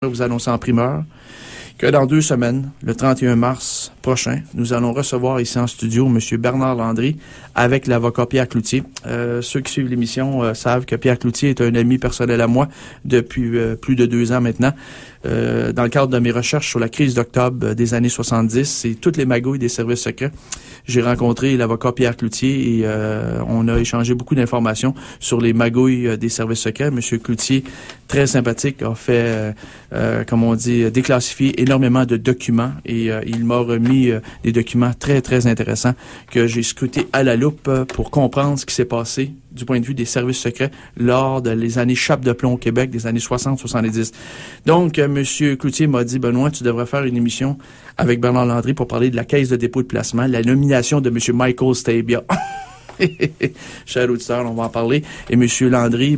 Vous annoncer en primeur que dans 2 semaines, le 31 mars prochain, nous allons recevoir ici en studio M. Bernard Landry avec l'avocat Pierre Cloutier. Ceux qui suivent l'émission savent que Pierre Cloutier est un ami personnel à moi depuis plus de 2 ans maintenant. Dans le cadre de mes recherches sur la crise d'octobre des années 70 et toutes les magouilles des services secrets, j'ai rencontré l'avocat Pierre Cloutier et on a échangé beaucoup d'informations sur les magouilles des services secrets. Monsieur Cloutier, très sympathique, a fait, comme on dit, déclassifier énormément de documents et il m'a remis des documents très, très intéressants que j'ai scrutés à la loupe pour comprendre ce qui s'est passé du point de vue des services secrets lors des années chape de plomb au Québec, des années 60-70. Donc, M. Cloutier m'a dit, Benoît, tu devrais faire une émission avec Bernard Landry pour parler de la caisse de dépôt de placement, la nomination de M. Michael Stabia. Cher auditeur, on va en parler. Et M. Landry,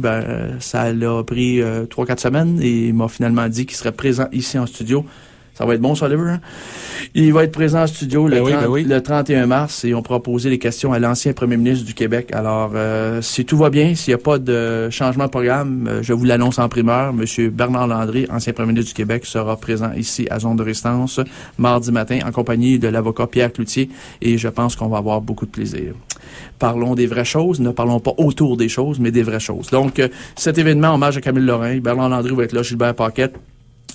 ça l'a pris 3-4 semaines et il m'a finalement dit qu'il serait présent ici en studio. Ça va être bon, ça, Oliver, hein? Il va être présent en studio le 31 mars et on pourra poser les questions à l'ancien premier ministre du Québec. Alors, si tout va bien, s'il n'y a pas de changement de programme, je vous l'annonce en primeur, M. Bernard Landry, ancien premier ministre du Québec, sera présent ici à Zone de Résistance mardi matin en compagnie de l'avocat Pierre Cloutier et je pense qu'on va avoir beaucoup de plaisir. Parlons des vraies choses, ne parlons pas autour des choses, mais des vraies choses. Donc, cet événement, hommage à Camille Lorrain, Bernard Landry va être là, Gilbert Paquette.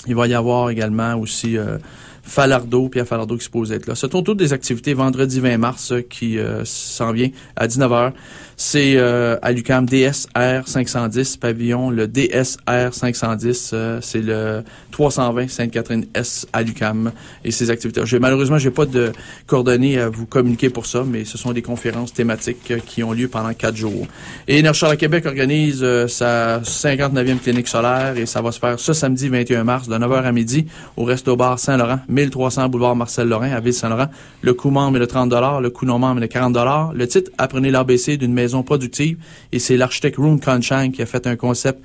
Il va y avoir également aussi Pierre Falardeau qui se pose être là. Ce sont toutes des activités vendredi 20 mars qui s'en vient à 19h. C'est à l'UQAM DSR 510, pavillon, le DSR 510, c'est le 320 Sainte-Catherine-S à l'UQAM et ses activités. Malheureusement, j'ai pas de coordonnées à vous communiquer pour ça, mais ce sont des conférences thématiques qui ont lieu pendant 4 jours. Et Énergie Québec organise sa 59e clinique solaire et ça va se faire ce samedi 21 mars de 9h à midi au Resto-Bar Saint-Laurent, 1300 boulevard Marcel-Lorrain à Ville-Saint-Laurent. Le coût membre est de 30 $, le coût non-membre est de 40 $. Le titre, apprenez l'ABC d'une maison productive et c'est l'architecte Rune Conchang qui a fait un concept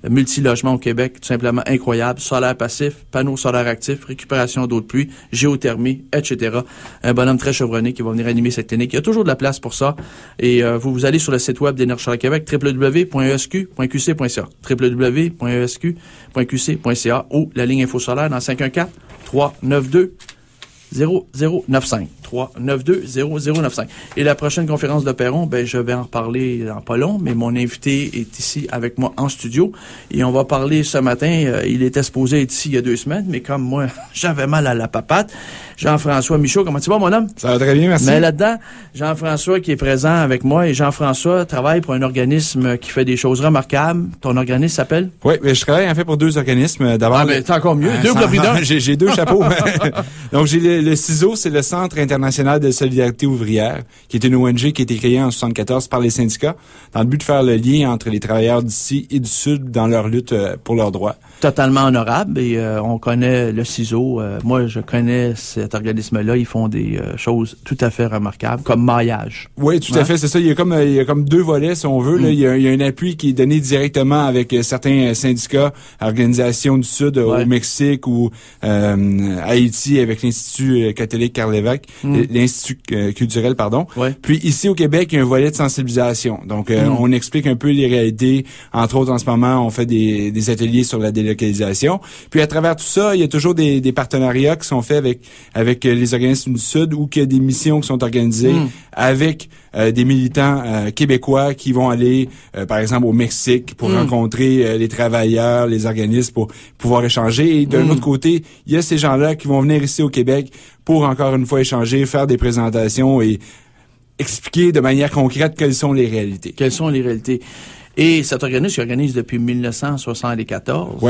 multi-logement au Québec, tout simplement incroyable. Solaire passif, panneaux solaires actifs, récupération d'eau de pluie, géothermie, etc. Un bonhomme très chevronné qui va venir animer cette clinique. Il y a toujours de la place pour ça. Et vous allez sur le site web d'Énergie Québec, www.esq.qc.ca, www.esq.qc.ca ou la ligne info solaire dans 514-392-0095. 392-0095. Et la prochaine conférence de Perron, je vais en reparler dans pas long, mais mon invité est ici avec moi en studio et on va parler ce matin, il était supposé être ici il y a 2 semaines, mais comme moi, j'avais mal à la papate. Jean-François Michaud, comment tu vas, mon homme? Ça va très bien, merci. Mais là-dedans, Jean-François qui est présent avec moi et Jean-François travaille pour un organisme qui fait des choses remarquables. Ton organisme s'appelle? Oui, mais je travaille en fait pour 2 organismes. D'abord, c'est encore mieux. 2 pour d'un. J'ai 2 chapeaux. Donc, j'ai le CISO, c'est le Centre international de solidarité ouvrière, qui est une ONG qui a été créée en 1974 par les syndicats, dans le but de faire le lien entre les travailleurs d'ici et du Sud dans leur lutte pour leurs droits. Totalement honorable et on connaît le CISO. Moi, je connais cet organisme-là. Ils font des choses tout à fait remarquables, comme maillage. Oui, tout à fait, c'est ça. Il y a comme 2 volets, si on veut. Là. Il y a un appui qui est donné directement avec certains syndicats, organisations du Sud au Mexique ou Haïti avec l'Institut catholique Karl Lévesque, l'Institut culturel, pardon. Ouais. Puis ici au Québec, il y a un volet de sensibilisation. Donc, on explique un peu les réalités. Entre autres, en ce moment, on fait des ateliers sur la délocalisation. Puis à travers tout ça, il y a toujours des partenariats qui sont faits avec les organismes du Sud ou qu'il y a des missions qui sont organisées avec des militants québécois qui vont aller, par exemple, au Mexique pour rencontrer les travailleurs, les organismes pour pouvoir échanger. Et d'un autre côté, il y a ces gens-là qui vont venir ici au Québec pour, encore une fois, échanger, faire des présentations et expliquer de manière concrète quelles sont les réalités. Quelles sont les réalités. Et cet organisme qui organise depuis 1974,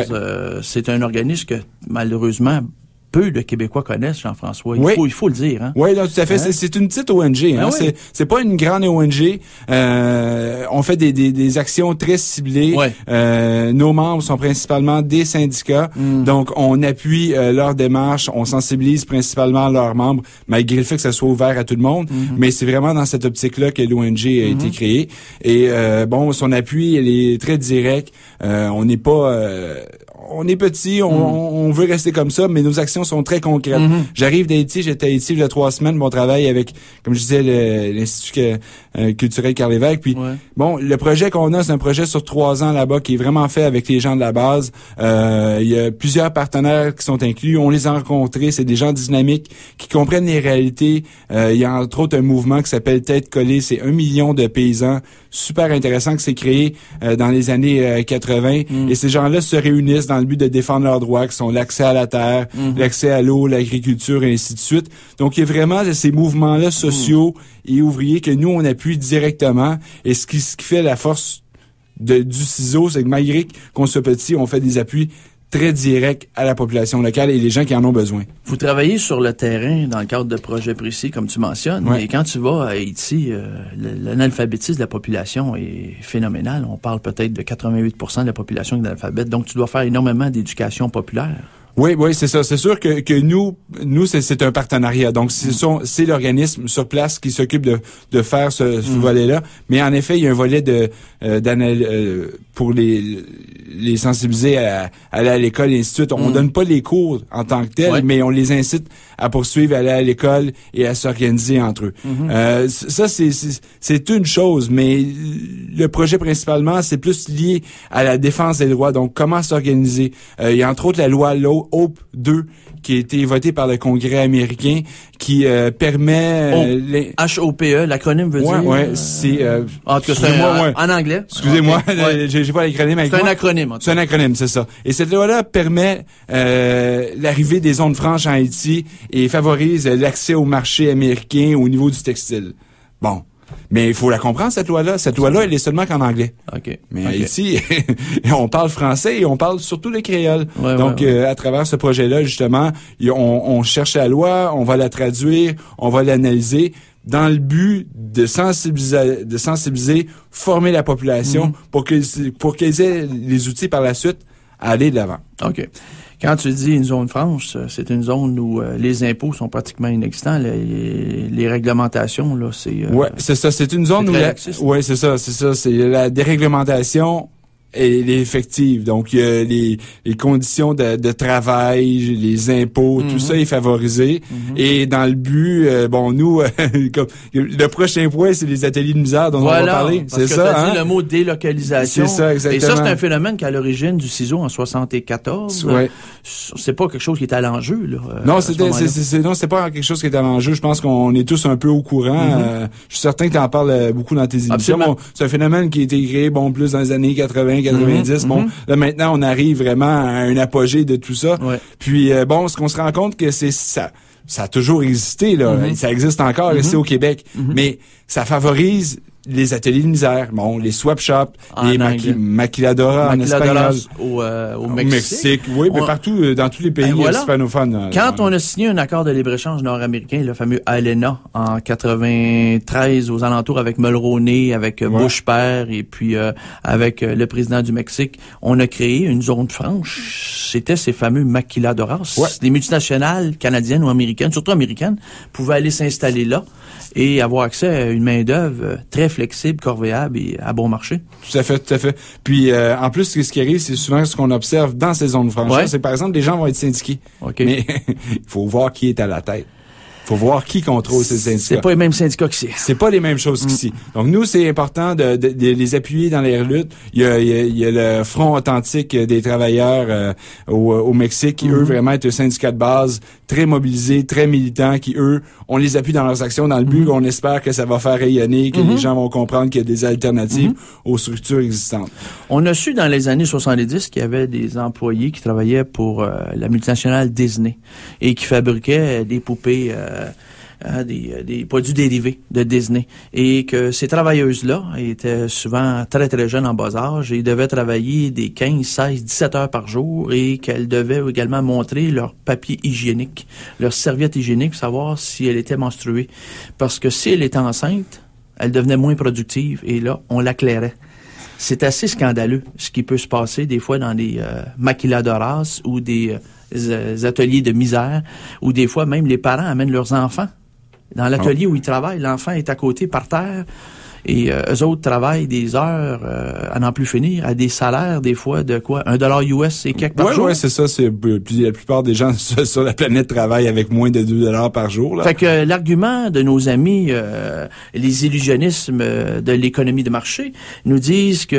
c'est un organisme que, malheureusement, peu de Québécois connaissent, Jean-François. Il faut le dire. Hein? Oui, tout à fait. Hein? C'est une petite ONG. Hein? Oui. C'est pas une grande ONG. On fait des actions très ciblées. Nos membres sont principalement des syndicats. Donc, on appuie leur démarche. On sensibilise principalement leurs membres, malgré le fait que ça soit ouvert à tout le monde. Mais c'est vraiment dans cette optique-là que l'ONG a été créée. Et son appui, elle est très direct. On n'est pas... on est petit, on veut rester comme ça, mais nos actions sont très concrètes. J'arrive d'Haïti, j'étais à Haïti il y a 3 semaines, mon travail avec, comme je disais, l'Institut culturel Karl Lévesque. Puis bon, le projet qu'on a, c'est un projet sur 3 ans là-bas qui est vraiment fait avec les gens de la base. Il y a plusieurs partenaires qui sont inclus. On les a rencontrés. C'est des gens dynamiques qui comprennent les réalités. Il y a entre autres un mouvement qui s'appelle Tête collée. C'est 1 million de paysans super intéressant qui s'est créé dans les années 80. Et ces gens-là se réunissent dans le but de défendre leurs droits, qui sont l'accès à la terre, l'accès à l'eau, l'agriculture et ainsi de suite. Donc, il y a vraiment ces mouvements-là sociaux et ouvriers que nous, on appuie directement. Et ce qui fait la force du ciseau, c'est que malgré qu'on soit petit, on fait des appuis très direct à la population locale et les gens qui en ont besoin. Vous travaillez sur le terrain dans le cadre de projets précis, comme tu mentionnes, et quand tu vas à Haïti, l'analphabétisme de la population est phénoménal. On parle peut-être de 88% de la population qui est analphabète, donc tu dois faire énormément d'éducation populaire. Oui, c'est ça. C'est sûr que nous, c'est un partenariat. Donc, c'est l'organisme sur place qui s'occupe de faire ce volet-là. Mais en effet, il y a un volet pour les sensibiliser à aller à l'école et ainsi de suite. On donne pas les cours en tant que tels, mais on les incite à poursuivre, à aller à l'école et à s'organiser entre eux. Ça, c'est une chose, mais le projet principalement, c'est plus lié à la défense des droits. Donc, comment s'organiser? Il y a entre autres la loi HOPE 2 qui a été votée par le Congrès américain qui permet... HOPE, l'acronyme veut dire... Ouais, c'est... en tout cas, c'est en anglais. Excusez-moi, j'ai pas l'acronyme avec moi. C'est un acronyme. C'est un acronyme, c'est ça. Et cette loi-là permet l'arrivée des zones franches en Haïti et favorise l'accès au marché américain au niveau du textile. Bon. Mais il faut la comprendre, cette loi-là. Cette loi-là, elle est seulement qu'en anglais. Mais ici, on parle français et on parle surtout le créole. Donc, à travers ce projet-là, justement, on cherche la loi, on va la traduire, on va l'analyser dans le but de sensibiliser, former la population pour qu'ils aient les outils par la suite à aller de l'avant. OK. Quand tu dis une zone franche, c'est une zone où les impôts sont pratiquement inexistants. Les réglementations, là, c'est... Ouais, c'est ça. C'est une zone où... Ouais, c'est ça. C'est la déréglementation elle est effective. Donc, il y a les conditions de travail, les impôts, tout ça est favorisé. Et dans le but, nous, le prochain point, c'est les ateliers de misère dont on va parler. C'est ça, t'as dit le mot délocalisation. C'est ça, exactement. Et ça, c'est un phénomène qui, à l'origine du ciseau en 74. Ouais. C'est pas quelque chose qui est à l'enjeu, là. Non, c'est pas quelque chose qui est à l'enjeu. Je pense qu'on est tous un peu au courant. Je suis certain que tu en parles beaucoup dans tes émissions. Bon, c'est un phénomène qui a été créé, plus dans les années 80, 90. Là, maintenant, on arrive vraiment à un apogée de tout ça. Puis, ce qu'on se rend compte que c'est ça. Ça a toujours existé, là. Ça existe encore ici au Québec. Mais ça favorise les ateliers de misère, les swap shops, les maquiladoras en espagnol. Au Mexique. Oui, mais partout, dans tous les pays hispanophones. Quand on a signé un accord de libre-échange nord-américain, le fameux ALENA, en 93, aux alentours, avec Mulroney, avec Bush père, et puis avec le président du Mexique, on a créé une zone franche. C'était ces fameux maquiladoras. Les multinationales canadiennes ou américaines, surtout américaines, pouvaient aller s'installer là et avoir accès à une main-d'œuvre très flexible, corvéable et à bon marché. Tout à fait. Puis, en plus, ce qui arrive, c'est souvent ce qu'on observe dans ces zones franches. C'est, par exemple, les gens vont être syndiqués. Mais il faut voir qui est à la tête. Faut voir qui contrôle ces syndicats. C'est pas les mêmes syndicats qu'ici. C'est pas les mêmes choses qu'ici. Donc, nous, c'est important de les appuyer dans les luttes. Il y a le Front authentique des travailleurs au Mexique qui, eux, vraiment est un syndicat de base très mobilisé, très militant, qui, eux, on les appuie dans leurs actions dans le but qu'on espère que ça va faire rayonner, que les gens vont comprendre qu'il y a des alternatives aux structures existantes. On a su dans les années 70 qu'il y avait des employés qui travaillaient pour la multinationale Disney et qui fabriquaient des poupées des produits dérivés de Disney, et que ces travailleuses-là étaient souvent très très jeunes en bas âge et devaient travailler des 15, 16, 17 heures par jour, et qu'elles devaient également montrer leur papier hygiénique, leur serviette hygiénique pour savoir si elle était menstruée, parce que si elle était enceinte, elle devenait moins productive, et là, on l'éclairait. C'est assez scandaleux ce qui peut se passer des fois dans des maquiladoras ou des ateliers de misère, où des fois même les parents amènent leurs enfants dans l'atelier où ils travaillent. L'enfant est à côté par terre Et eux autres travaillent des heures à n'en plus finir, à des salaires des fois de quoi? $1 US et quelques par jour? Ouais, c'est ça. C'est la plupart des gens sur la planète travaillent avec moins de $2 par jour. Là. Fait que l'argument de nos amis, les illusionnismes de l'économie de marché, nous disent que